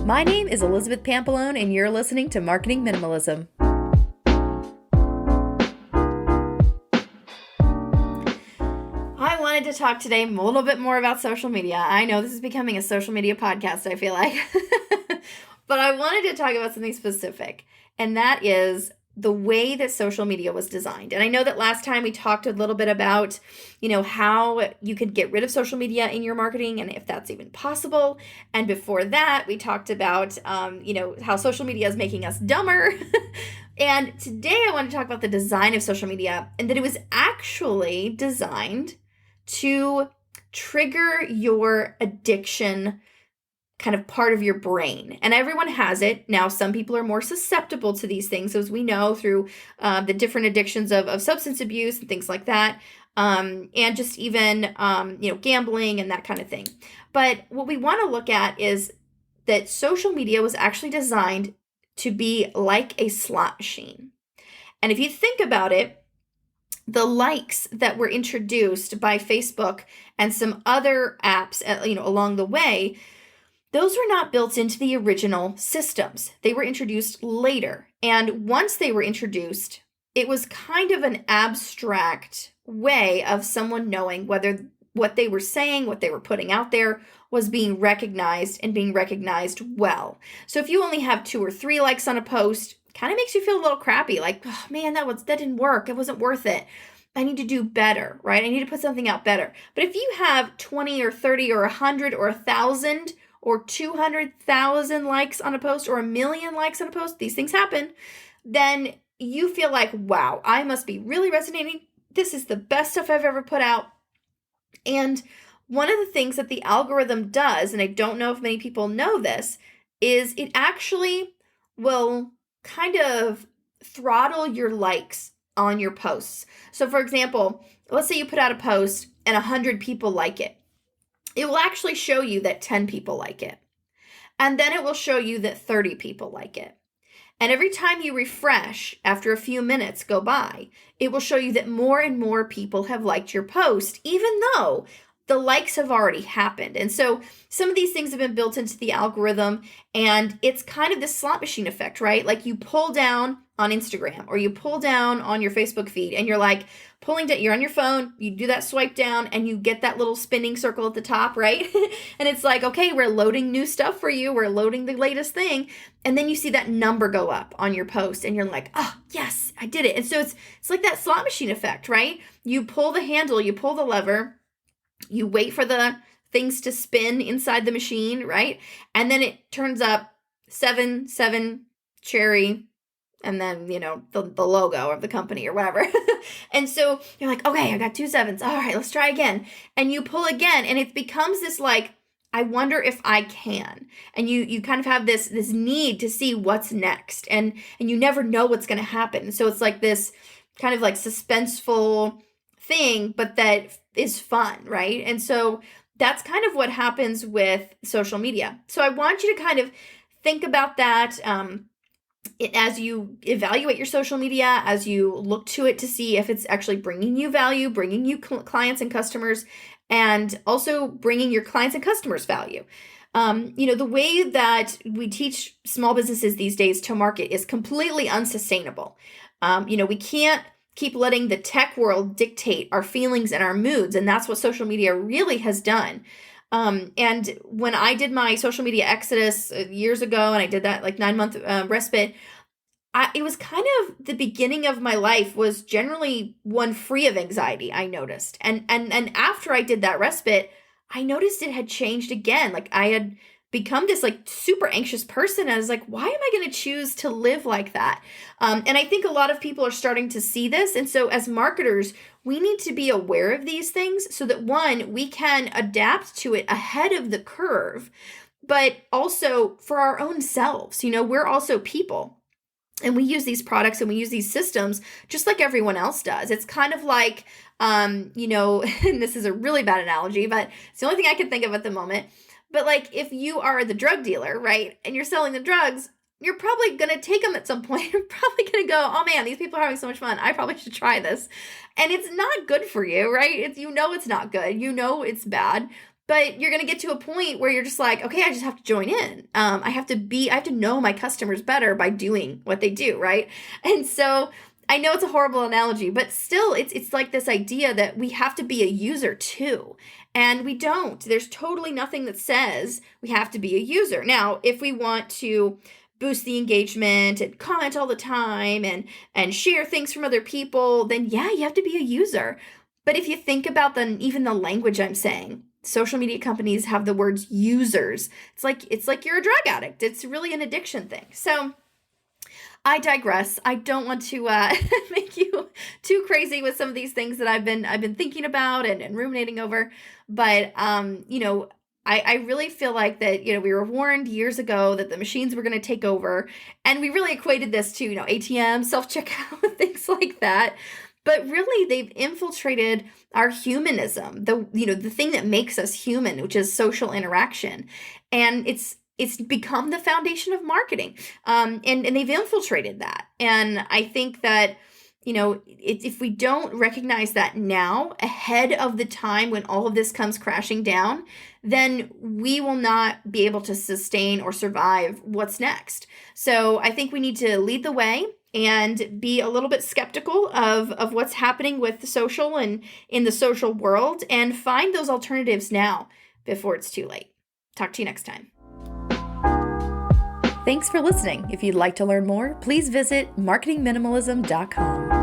My name is Elizabeth Pampalone, and you're listening to Marketing Minimalism. I wanted to talk today a little bit more about social media. I know this is becoming a social media podcast, I feel like. But I wanted to talk about something specific, and that is the way that social media was designed. And I know that last time we talked a little bit about, how you could get rid of social media in your marketing and if that's even possible. And before that, we talked about, how social media is making us dumber. And today I want to talk about the design of social media and that it was actually designed to trigger your addiction kind of part of your brain. And everyone has it. Now, some people are more susceptible to these things, as we know through the different addictions of substance abuse and things like that. And just even, gambling and that kind of thing. But what we want to look at is that social media was actually designed to be like a slot machine. And if you think about it, the likes that were introduced by Facebook and some other apps, along the way, those were not built into the original systems. They were introduced later. And once they were introduced, it was kind of an abstract way of someone knowing whether what they were saying, what they were putting out there was being recognized and being recognized well. So if you only have 2 or 3 likes on a post, kind of makes you feel a little crappy, like, oh man, that didn't work. It wasn't worth it. I need to do better, right? I need to put something out better. But if you have 20 or 30 or 100 or 1,000 or 200,000 likes on a post or 1 million likes on a post, these things happen, then you feel like, wow, I must be really resonating. This is the best stuff I've ever put out. And one of the things that the algorithm does, and I don't know if many people know this, is it actually will kind of throttle your likes on your posts. So for example, let's say you put out a post and 100 people like it. It will actually show you that 10 people like it. And then it will show you that 30 people like it. And every time you refresh, after a few minutes go by, it will show you that more and more people have liked your post, even though the likes have already happened. And so some of these things have been built into the algorithm, and it's kind of this slot machine effect, right? Like you pull down on Instagram or you pull down on your Facebook feed and you're like pulling down, you're on your phone, you do that swipe down and you get that little spinning circle at the top, right? And it's like, okay, we're loading new stuff for you. We're loading the latest thing. And then you see that number go up on your post and you're like, oh, yes, I did it. And so it's like that slot machine effect, right? You pull the handle, you pull the lever, you wait for the things to spin inside the machine, right? And then it turns up 7 cherry, and then, the logo of the company or whatever. And so you're like, okay, I got 2 7s. All right, let's try again. And you pull again, and it becomes this like, I wonder if I can. And you kind of have this need to see what's next. And you never know what's going to happen. So it's like this kind of like suspenseful thing, but that is fun, right? And so that's kind of what happens with social media. So I want you to kind of think about that as you evaluate your social media, as you look to it to see if it's actually bringing you value, bringing you clients and customers, and also bringing your clients and customers value. The way that we teach small businesses these days to market is completely unsustainable. We can't keep letting the tech world dictate our feelings and our moods, and that's what social media really has done. And when I did my social media exodus years ago, and I did that like 9-month respite, it was kind of the beginning of my life was generally one free of anxiety, I noticed. And after I did that respite, I noticed it had changed again. Like I had become this like super anxious person. I was like, why am I going to choose to live like that? And I think a lot of people are starting to see this. And so as marketers, we need to be aware of these things so that one, we can adapt to it ahead of the curve, but also for our own selves. We're also people. And we use these products and we use these systems just like everyone else does. It's kind of like, and this is a really bad analogy, but it's the only thing I can think of at the moment. But like if you are the drug dealer, right, and you're selling the drugs, you're probably going to take them at some point. You're probably going to go, oh man, these people are having so much fun. I probably should try this. And it's not good for you, right? It's not good. It's bad. But you're going to get to a point where you're just like, okay, I just have to join in. I have to know my customers better by doing what they do, right? And so I know it's a horrible analogy, but still it's like this idea that we have to be a user too. And we don't. There's totally nothing that says we have to be a user. Now, if we want to boost the engagement and comment all the time and share things from other people, then yeah, you have to be a user. But if you think about even the language I'm saying, social media companies have the words users. It's like you're a drug addict. It's really an addiction thing. So I digress. I don't want to make you too crazy with some of these things that I've been thinking about and ruminating over. But I really feel like that, we were warned years ago that the machines were going to take over, and we really equated this to, ATM, self-checkout, things like that. But really, they've infiltrated our humanism, the thing that makes us human, which is social interaction. And it's become the foundation of marketing. And they've infiltrated that. And I think that, if we don't recognize that now, ahead of the time when all of this comes crashing down, then we will not be able to sustain or survive what's next. So I think we need to lead the way and be a little bit skeptical of what's happening with social and in the social world, and find those alternatives now before it's too late. Talk to you next time. Thanks for listening. If you'd like to learn more, please visit marketingminimalism.com.